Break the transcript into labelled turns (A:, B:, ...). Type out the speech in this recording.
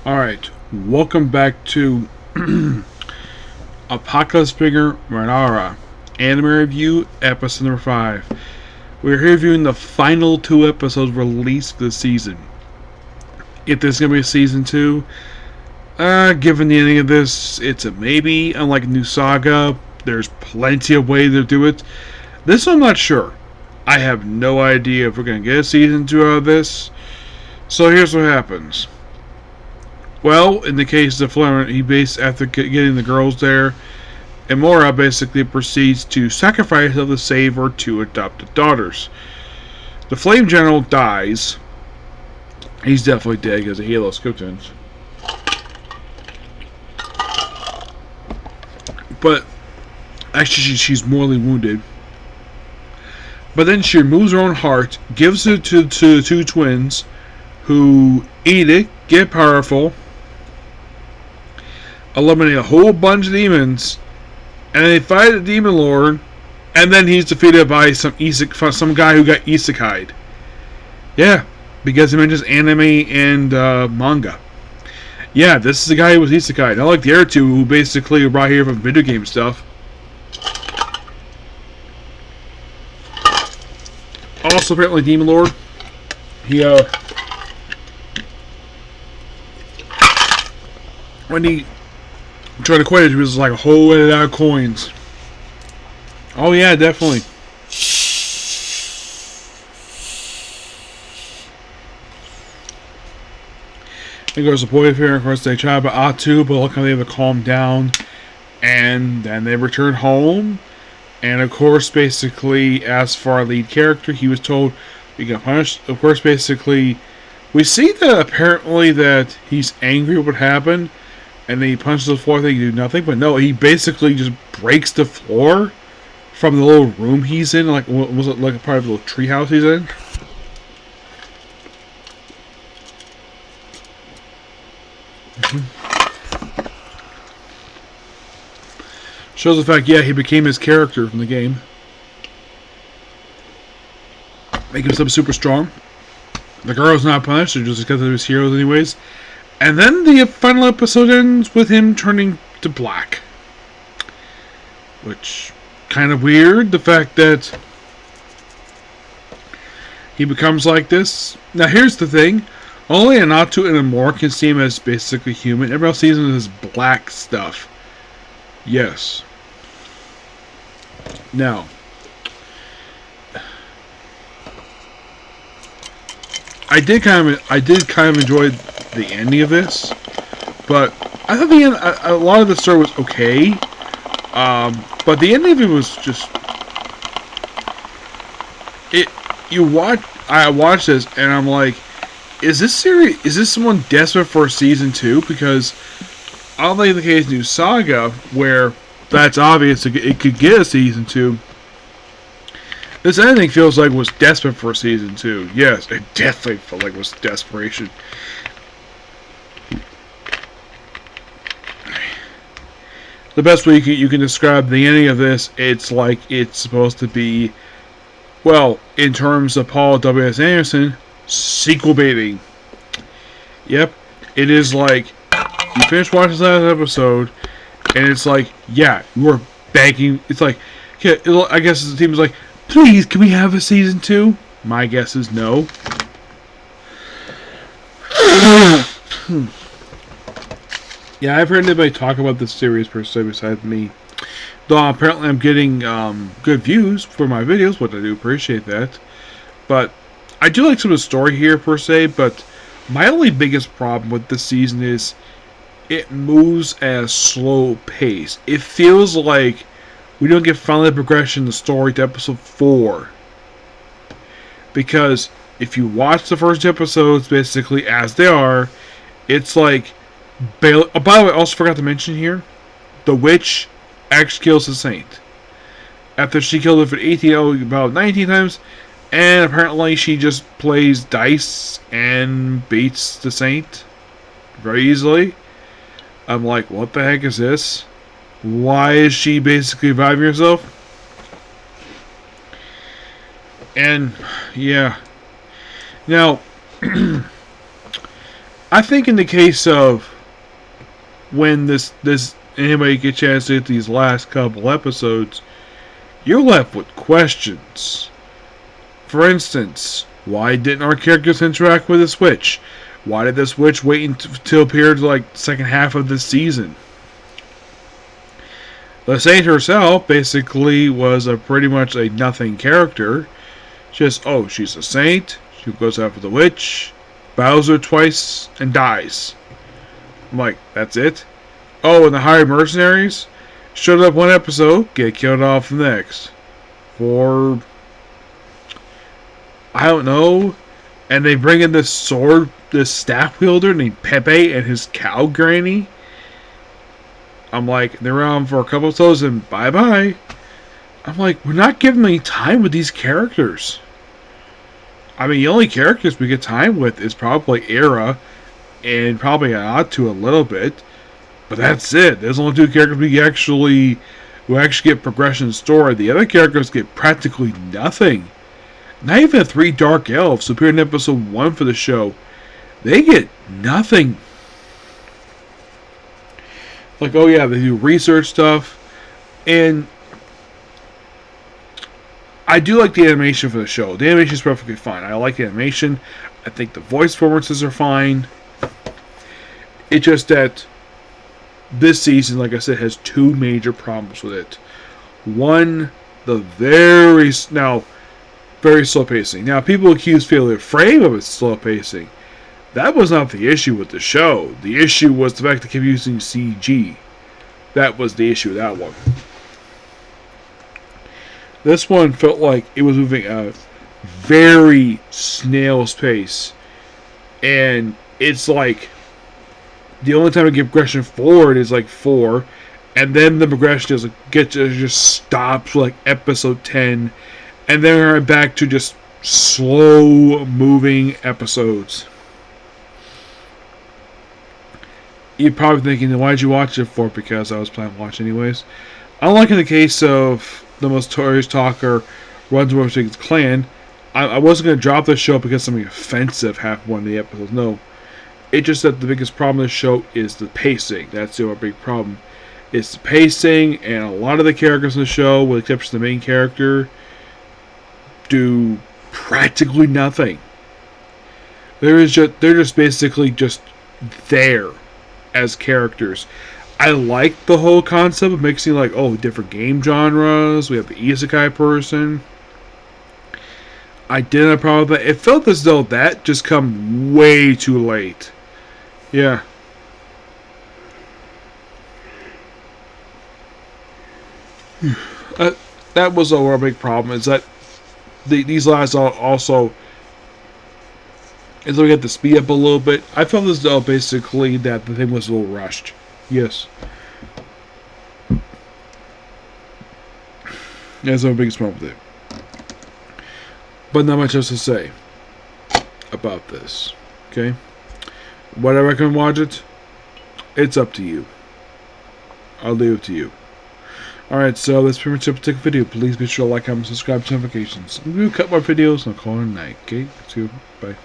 A: Alright, welcome back to Apocalypse Bigger Mynoghra Anime Review, episode number 5. We're here reviewing the final 2 episodes released this season. If this is going to be a season 2, given the ending of this, it's a maybe. Unlike New Saga, there's plenty of ways to do it. This I'm not sure. I have no idea if we're going to get a season 2 out of this. So here's what happens. Well, in the case of Florent, after getting the girls there, Mynoghra basically proceeds to sacrifice of the save her two adopted daughters. The Flame General dies. He's definitely dead because of Halo Scoutins. But actually, she's mortally wounded. But then she removes her own heart, gives it to the two twins, who eat it, get powerful, eliminate a whole bunch of demons, and they fight the demon lord, and then he's defeated by some guy who got isekai'd. Yeah, because he mentions anime and manga. Yeah, this is the guy who was isekai'd. Not like the other two who basically were brought here from video game stuff. Also, apparently, demon lord. When he tried to quit it, he was like a whole lot of coins. Oh yeah, definitely. He goes to boyfriend, of course they try about Atu, but luckily they have to calm down. And then they return home. And of course, basically, as for our lead character, he was told he got punished. Of course, basically, we see that apparently that he's angry with what happened. And then he punches the floor, thinking he do nothing. But no, he basically just breaks the floor from the little room he's in. Like, was it like a part of the little treehouse he's in? Shows the fact, yeah, he became his character from the game. Make himself super strong. The girl's not punished, just because of his heroes anyways. And then the final episode ends with him turning to black. Which, kind of weird, the fact that he becomes like this. Now here's the thing. Only Anatu and Mynoghra can see him as basically human. Everyone else sees him as black stuff. Yes. Now, I did kind of enjoy the ending of this, but I thought the end, a lot of the story was okay, but the ending of it was just it. I watched this and I'm like, is this series? Is this someone desperate for a season 2? Because unlike the case of New Saga, where that's obvious it could get a season 2. This ending feels like it was desperate for a season 2. Yes, it definitely felt like it was desperation. The best way you can describe the ending of this, it's like it's supposed to be, well, in terms of Paul W.S. Anderson, sequel baiting. Yep, it is like, you finish watching this last episode, and it's like, yeah, you are begging. It's like, yeah, I guess the team is like, please, can we have a season 2? My guess is no. Yeah, I've heard anybody talk about this series per se besides me. Though apparently I'm getting good views for my videos, which I do appreciate that. But I do like some of the story here per se, but my only biggest problem with this season is it moves at a slow pace. It feels like we don't get final progression in the story to episode 4. Because if you watch the first episodes basically as they are, it's like by the way, I also forgot to mention here, the witch actually kills the saint. After she killed him for 18, about 19 times, and apparently she just plays dice and beats the saint very easily. I'm like, what the heck is this? Why is she basically reviving herself? And, yeah. Now, I think in the case of when this anybody get a chance to hit these last couple episodes, you're left with questions. For instance, why didn't our characters interact with the Switch? Why did the Switch wait until appear to like the second half of this season? The Saint herself basically was pretty much a nothing character. Just, oh, she's a saint, she goes after the witch, Bowser twice, and dies. I'm like, that's it? Oh, and the hired mercenaries? Showed up one episode, get killed off the next. For, I don't know. And they bring in this staff wielder named Pepe and his cow granny. I'm like, they're around for a couple of episodes and bye-bye. I'm like, we're not giving any time with these characters. I mean, the only characters we get time with is probably Era, and probably Atu a little bit. But that's it. There's only two characters we actually get progression in story. The other characters get practically nothing. Not even the three Dark Elves who appeared in episode 1 for the show. They get nothing. Like, oh yeah, they do research stuff. And I do like the animation for the show. The animation is perfectly fine. I like the animation. I think the voice performances are fine. It's just that this season, like I said, has two major problems with it. One, the very slow pacing. Now, people accuse Failure Frame of its slow pacing. That was not the issue with the show. The issue was the fact that they kept using CG. That was the issue with that one. This one felt like it was moving at a very snail's pace. And it's like the only time to get progression forward is like 4. And then the progression just stops like episode 10. And then we're back to just slow moving episodes. You're probably thinking, why'd you watch it for? Because I was planning to watch anyways. Unlike in the case of the most notorious talker runs over to his clan, I wasn't going to drop this show because something offensive happened one of the episodes. No. It's just that the biggest problem with the show is the pacing. That's the other big problem. It's the pacing, and a lot of the characters in the show, with the exception of the main character, do practically nothing. They're just basically just there as characters. I like the whole concept of mixing different game genres. We have the isekai person. I didn't have a problem with that. It felt as though that just come way too late. Yeah. That was a real big problem. Is that these last also, as we get to speed up a little bit, I felt as though basically that the thing was a little rushed. Yes. That's my biggest problem with it. But not much else to say about this. Okay? Would I recommend watch it? It's up to you. I'll leave it to you. Alright, so that's pretty much it for the video. Please be sure to like, comment, subscribe to notifications. I'm going to cut more videos and I'll call it a night. Okay? See you. Bye.